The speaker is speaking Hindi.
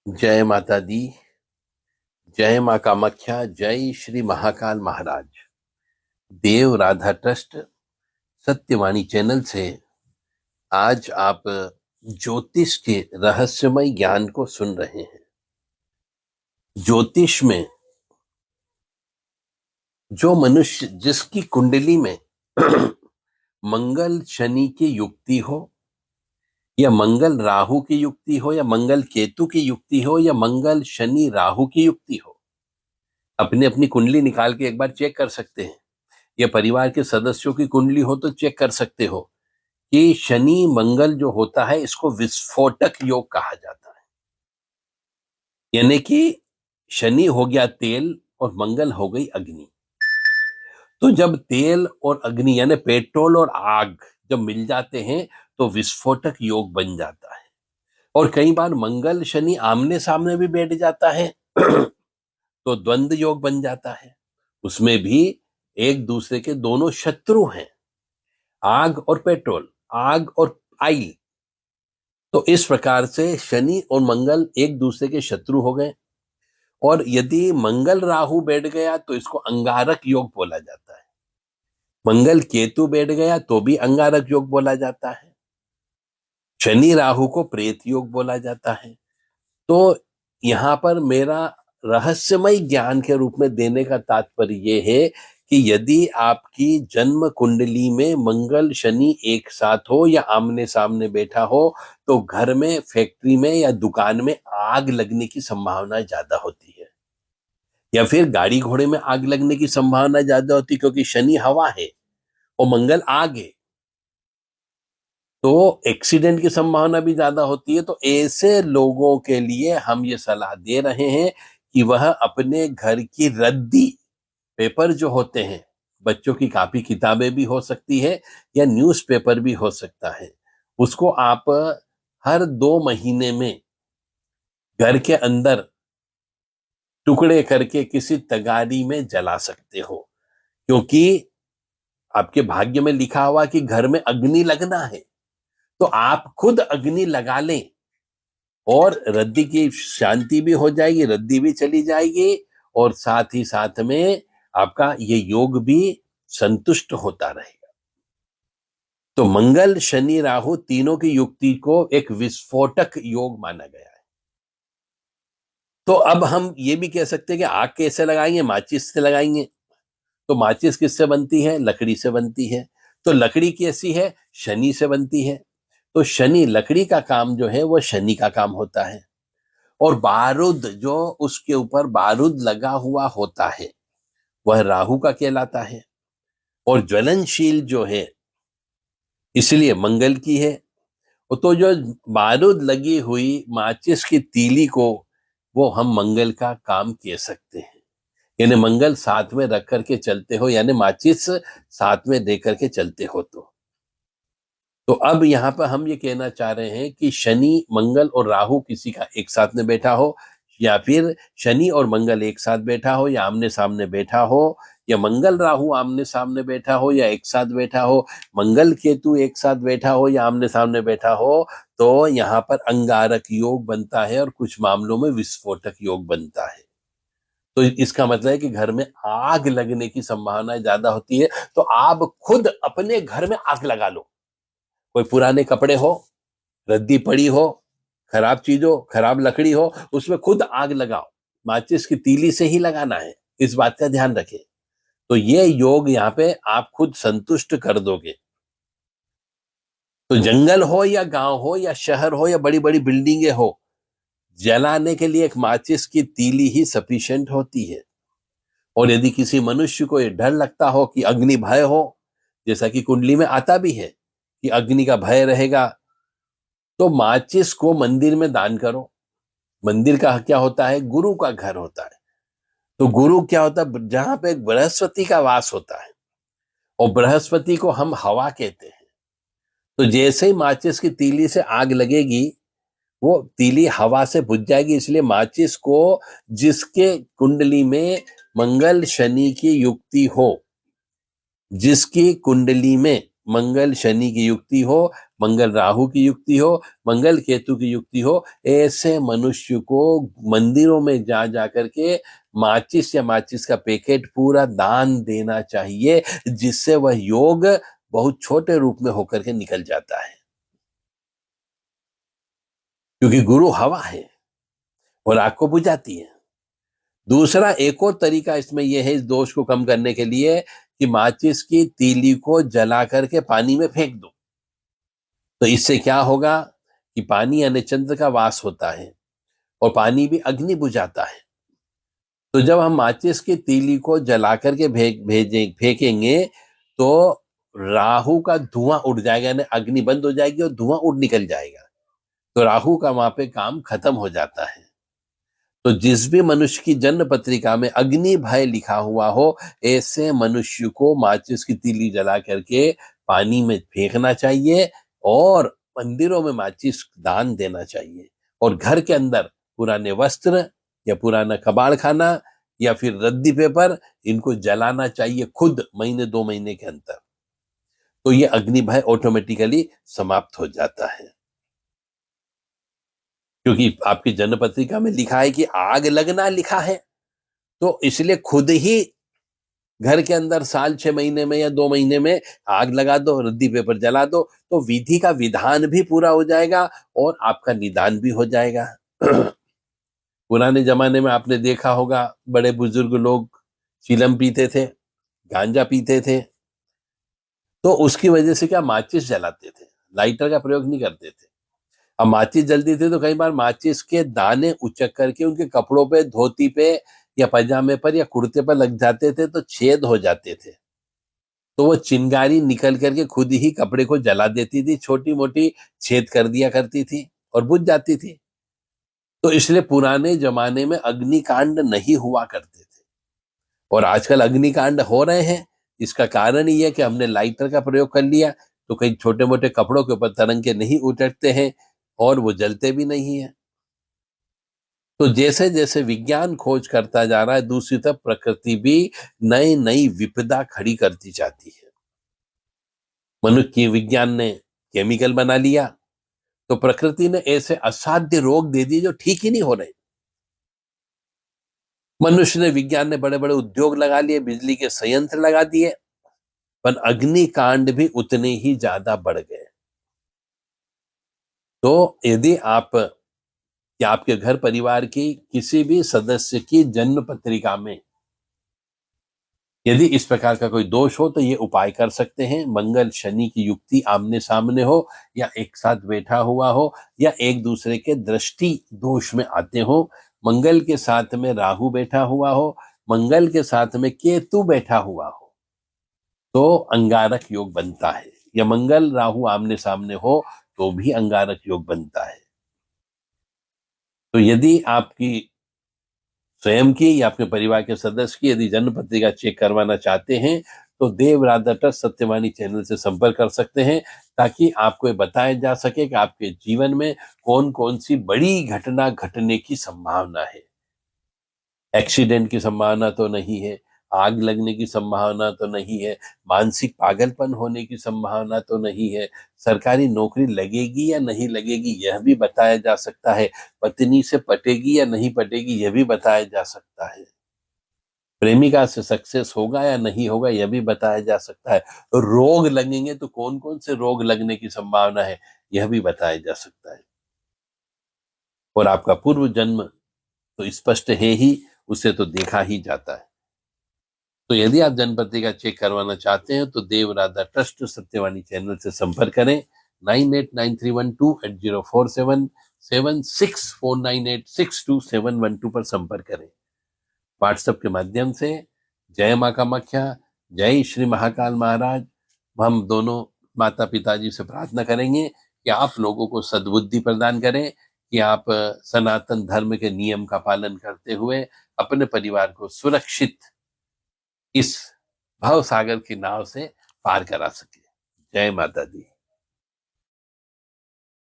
जय माता दी। जय माँ कामाख्या। जय श्री महाकाल महाराज। देव राधा ट्रस्ट सत्यवाणी चैनल से आज आप ज्योतिष के रहस्यमय ज्ञान को सुन रहे हैं। ज्योतिष में जो मनुष्य जिसकी कुंडली में मंगल शनि की युक्ति हो, या मंगल राहु की युक्ति हो, या मंगल केतु की युक्ति हो, या मंगल शनि राहु की युक्ति हो, अपनी अपनी कुंडली निकाल के एक बार चेक कर सकते हैं। या परिवार के सदस्यों की कुंडली हो तो चेक कर सकते हो कि शनि मंगल जो होता है इसको विस्फोटक योग कहा जाता है। यानी कि शनि हो गया तेल और मंगल हो गई अग्नि। तो जब तेल और अग्नि यानी पेट्रोल और आग जब मिल जाते हैं तो विस्फोटक योग बन जाता है। और कई बार मंगल शनि आमने सामने भी बैठ जाता है तो द्वंद्व योग बन जाता है। उसमें भी एक दूसरे के दोनों शत्रु हैं, आग और पेट्रोल, आग और आइल। तो इस प्रकार से शनि और मंगल एक दूसरे के शत्रु हो गए। और यदि मंगल राहु बैठ गया तो इसको अंगारक योग बोला जाता है। मंगल केतु बैठ गया तो भी अंगारक योग बोला जाता है। शनि राहु को प्रेत योग बोला जाता है। तो यहां पर मेरा रहस्यमय ज्ञान के रूप में देने का तात्पर्य यह है कि यदि आपकी जन्म कुंडली में मंगल शनि एक साथ हो या आमने सामने बैठा हो तो घर में, फैक्ट्री में या दुकान में आग लगने की संभावना ज्यादा होती है। या फिर गाड़ी घोड़े में आग लगने की संभावना ज्यादा होती है, क्योंकि शनि हवा है और मंगल आग है। तो एक्सीडेंट की संभावना भी ज्यादा होती है। तो ऐसे लोगों के लिए हम ये सलाह दे रहे हैं कि वह अपने घर की रद्दी पेपर जो होते हैं, बच्चों की कापी किताबें भी हो सकती है या न्यूज़पेपर भी हो सकता है, उसको आप हर 2 महीने में घर के अंदर टुकड़े करके किसी तगारी में जला सकते हो। क्योंकि आपके भाग्य में लिखा हुआ कि घर में अग्नि लगना है, तो आप खुद अग्नि लगा लें और रद्दी की शांति भी हो जाएगी, रद्दी भी चली जाएगी और साथ ही साथ में आपका ये योग भी संतुष्ट होता रहेगा। तो मंगल शनि राहु तीनों की युक्ति को एक विस्फोटक योग माना गया है। तो अब हम ये भी कह सकते हैं कि आग कैसे लगाएंगे? माचिस से लगाएंगे। तो माचिस किससे बनती है? लकड़ी से बनती है। तो लकड़ी कैसी है? शनि से बनती है। तो शनि, लकड़ी का काम जो है वो शनि का काम होता है। और बारूद जो उसके ऊपर बारूद लगा हुआ होता है वह राहु का कहलाता है। और ज्वलनशील जो है इसलिए मंगल की है। तो जो बारूद लगी हुई माचिस की तीली को वो हम मंगल का काम कह सकते हैं। यानी मंगल साथ में रख करके चलते हो, यानी माचिस साथ में दे करके चलते हो। तो अब यहाँ पर हम ये कहना चाह रहे हैं कि शनि मंगल और राहु किसी का एक साथ में बैठा हो, या फिर शनि और मंगल एक साथ बैठा हो, या आमने सामने बैठा हो, या मंगल राहु आमने सामने बैठा हो या एक साथ बैठा हो, मंगल केतु एक साथ बैठा हो या आमने सामने बैठा हो, तो यहाँ पर अंगारक योग बनता है और कुछ मामलों में विस्फोटक योग बनता है। तो इसका मतलब है कि घर में आग लगने की संभावना ज्यादा होती है। तो आप खुद अपने घर में आग लगा लो। कोई पुराने कपड़े हो, रद्दी पड़ी हो, खराब चीज हो, खराब लकड़ी हो, उसमें खुद आग लगाओ। माचिस की तीली से ही लगाना है, इस बात का ध्यान रखें। तो ये योग यहाँ पे आप खुद संतुष्ट कर दोगे। तो जंगल हो या गांव हो या शहर हो या बड़ी बड़ी बिल्डिंगें हो, जलाने के लिए एक माचिस की तीली ही सफिशिएंट होती है। और यदि किसी मनुष्य को ये डर लगता हो कि अग्नि भय हो, जैसा कि कुंडली में आता भी है कि अग्नि का भय रहेगा, तो माचिस को मंदिर में दान करो। मंदिर का क्या होता है? गुरु का घर होता है। तो गुरु क्या होता है? जहां पे बृहस्पति का वास होता है, और बृहस्पति को हम हवा कहते हैं। तो जैसे ही माचिस की तीली से आग लगेगी वो तीली हवा से बुझ जाएगी। इसलिए माचिस को जिसके कुंडली में मंगल शनि की युक्ति हो, जिसकी कुंडली में मंगल शनि की युक्ति हो, मंगल राहु की युक्ति हो, मंगल केतु की युक्ति हो, ऐसे मनुष्य को मंदिरों में जा जा करके माचिस या माचिस का पैकेट पूरा दान देना चाहिए, जिससे वह योग बहुत छोटे रूप में होकर के निकल जाता है। क्योंकि गुरु हवा है और आग को बुझाती है। दूसरा एक और तरीका इसमें यह है, इस दोष को कम करने के लिए, कि माचिस की तीली को जला करके पानी में फेंक दो। तो इससे क्या होगा कि पानी यानी चंद्र का वास होता है और पानी भी अग्नि बुझाता है। तो जब हम माचिस की तीली को जला करके फेंकेंगे तो राहु का धुआं उड़ जाएगा, यानी अग्नि बंद हो जाएगी और धुआं उड़ निकल जाएगा। तो राहु का वहां पे काम खत्म हो जाता है। तो जिस भी मनुष्य की जन्म पत्रिका में अग्नि भय लिखा हुआ हो, ऐसे मनुष्य को माचिस की तीली जला करके पानी में फेंकना चाहिए और मंदिरों में माचिस दान देना चाहिए। और घर के अंदर पुराने वस्त्र या पुराना कबाड़ खाना या फिर रद्दी पेपर, इनको जलाना चाहिए खुद महीने 2 महीने के अंदर। तो ये अग्नि भय ऑटोमेटिकली समाप्त हो जाता है। क्योंकि आपकी जन्म पत्रिका में लिखा है कि आग लगना लिखा है, तो इसलिए खुद ही घर के अंदर साल 6 महीने में या 2 महीने में आग लगा दो, रद्दी पेपर जला दो, तो विधि का विधान भी पूरा हो जाएगा और आपका निदान भी हो जाएगा। पुराने जमाने में आपने देखा होगा, बड़े बुजुर्ग लोग चिलम पीते थे, गांजा पीते थे, तो उसकी वजह से क्या माचिस जलाते थे, लाइटर का प्रयोग नहीं करते थे। अब माचिस जलती थी तो कई बार माचिस के दाने उचक करके उनके कपड़ों पे, धोती पे या पजामे पर या कुर्ते पर लग जाते थे, तो छेद हो जाते थे। तो वो चिंगारी निकल करके खुद ही कपड़े को जला देती थी, छोटी मोटी छेद कर दिया करती थी और बुझ जाती थी। तो इसलिए पुराने जमाने में अग्निकांड नहीं हुआ करते थे और आजकल अग्निकांड हो रहे हैं। इसका कारण ये है कि हमने लाइटर का प्रयोग कर लिया, तो कई छोटे मोटे कपड़ों के ऊपर तरंगे नहीं उतरते हैं और वो जलते भी नहीं है। तो जैसे जैसे विज्ञान खोज करता जा रहा है, दूसरी तरफ प्रकृति भी नई नई विपदा खड़ी करती जाती है। मनुष्य की विज्ञान ने केमिकल बना लिया, तो प्रकृति ने ऐसे असाध्य रोग दे दिए जो ठीक ही नहीं हो रहे। मनुष्य ने, विज्ञान ने बड़े बड़े उद्योग लगा लिए, बिजली के संयंत्र लगा दिए, पर अग्निकांड भी उतने ही ज्यादा बढ़ गए। तो यदि आप या आपके घर परिवार की किसी भी सदस्य की जन्म पत्रिका में यदि इस प्रकार का कोई दोष हो, तो ये उपाय कर सकते हैं। मंगल शनि की युक्ति आमने सामने हो या एक साथ बैठा हुआ हो या एक दूसरे के दृष्टि दोष में आते हो, मंगल के साथ में राहु बैठा हुआ हो, मंगल के साथ में केतु बैठा हुआ हो, तो अंगारक योग बनता है। या मंगल राहु आमने सामने हो तो भी अंगारक योग बनता है। तो यदि आपकी स्वयं की या अपने परिवार के सदस्य की यदि जन्म पत्रिका चेक करवाना चाहते हैं, तो देव राधा ट्रस्ट सत्यवाणी चैनल से संपर्क कर सकते हैं, ताकि आपको ये बताया जा सके कि आपके जीवन में कौन कौन सी बड़ी घटना घटने की संभावना है। एक्सीडेंट की संभावना तो नहीं है, आग लगने की संभावना तो नहीं है, मानसिक पागलपन होने की संभावना तो नहीं है, सरकारी नौकरी लगेगी या नहीं लगेगी यह भी बताया जा सकता है, पत्नी से पटेगी या नहीं पटेगी यह भी बताया जा सकता है, प्रेमिका से सक्सेस होगा या नहीं होगा यह भी बताया जा सकता है, रोग लगेंगे तो कौन कौन से रोग लगने की संभावना है यह भी बताया जा सकता है। और आपका पूर्व जन्म तो स्पष्ट है ही, उसे तो देखा ही जाता है। तो यदि आप जन्म पत्रिका चेक करवाना चाहते हैं, तो देव राधा ट्रस्ट सत्यवाणी चैनल से संपर्क करें। 9893128047 7649862712 पर संपर्क करें। व्हाट्सएप के माध्यम से। जय माँ कामाख्या, जय श्री महाकाल महाराज। हम दोनों माता पिताजी से प्रार्थना करेंगे कि आप लोगों को सद्बुद्धि प्रदान करें, कि आप सनातन धर्म के नियम का पालन करते हुए अपने परिवार को सुरक्षित इस भव सागर की नाव से पार करा सके। जय माता दी।